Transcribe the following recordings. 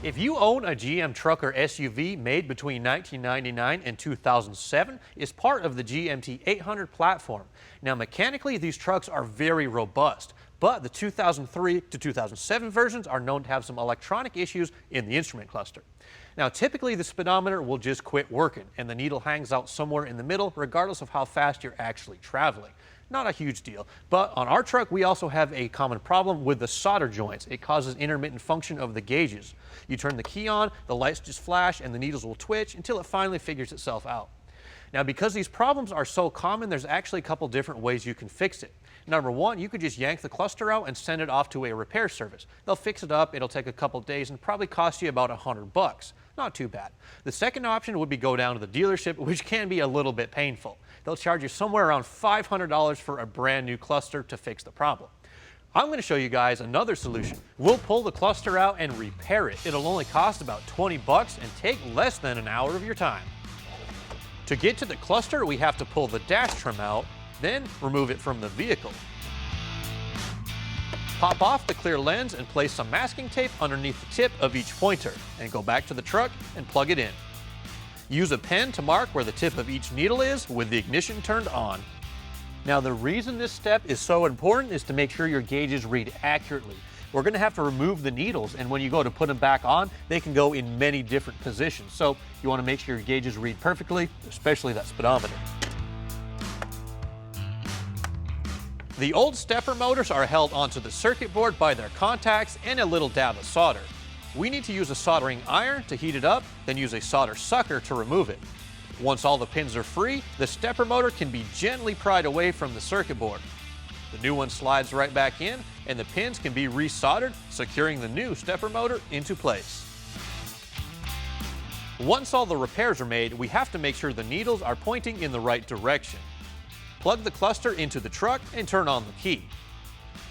If you own a GM truck or SUV made between 1999 and 2007, it's part of the GMT 800 platform. Now, mechanically, these trucks are very robust, but the 2003 to 2007 versions are known to have some electronic issues in the instrument cluster. Now, typically the speedometer will just quit working and the needle hangs out somewhere in the middle regardless of how fast you're actually traveling. Not a huge deal, but on our truck we also have a common problem with the solder joints. It causes intermittent function of the gauges. You turn the key on, the lights just flash and the needles will twitch until it finally figures itself out. Now, because these problems are so common, there's actually a couple different ways you can fix it. Number one, you could just yank the cluster out and send it off to a repair service. They'll fix it up, it'll take a couple days and probably cost you about $100. Not too bad. The second option would be go down to the dealership, which can be a little bit painful. They'll charge you somewhere around $500 for a brand new cluster to fix the problem. I'm going to show you guys another solution. We'll pull the cluster out and repair it. It'll only cost about $20 and take less than an hour of your time. To get to the cluster, we have to pull the dash trim out, then remove it from the vehicle. Pop off the clear lens and place some masking tape underneath the tip of each pointer, and go back to the truck and plug it in. Use a pen to mark where the tip of each needle is with the ignition turned on. Now, the reason this step is so important is to make sure your gauges read accurately. We're going to have to remove the needles, and when you go to put them back on, they can go in many different positions. So you want to make sure your gauges read perfectly, especially that speedometer. The old stepper motors are held onto the circuit board by their contacts and a little dab of solder. We need to use a soldering iron to heat it up, then use a solder sucker to remove it. Once all the pins are free, the stepper motor can be gently pried away from the circuit board. The new one slides right back in, and the pins can be resoldered, securing the new stepper motor into place. Once all the repairs are made, we have to make sure the needles are pointing in the right direction. Plug the cluster into the truck and turn on the key.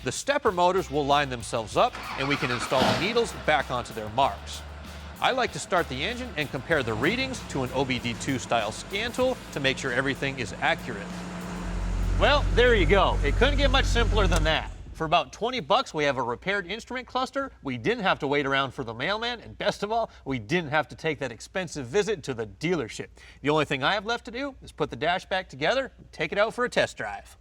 The stepper motors will line themselves up and we can install the needles back onto their marks. I like to start the engine and compare the readings to an OBD2 style scan tool to make sure everything is accurate. Well, there you go. It couldn't get much simpler than that. For about $20, we have a repaired instrument cluster. We didn't have to wait around for the mailman, and best of all, we didn't have to take that expensive visit to the dealership. The only thing I have left to do is put the dash back together and take it out for a test drive.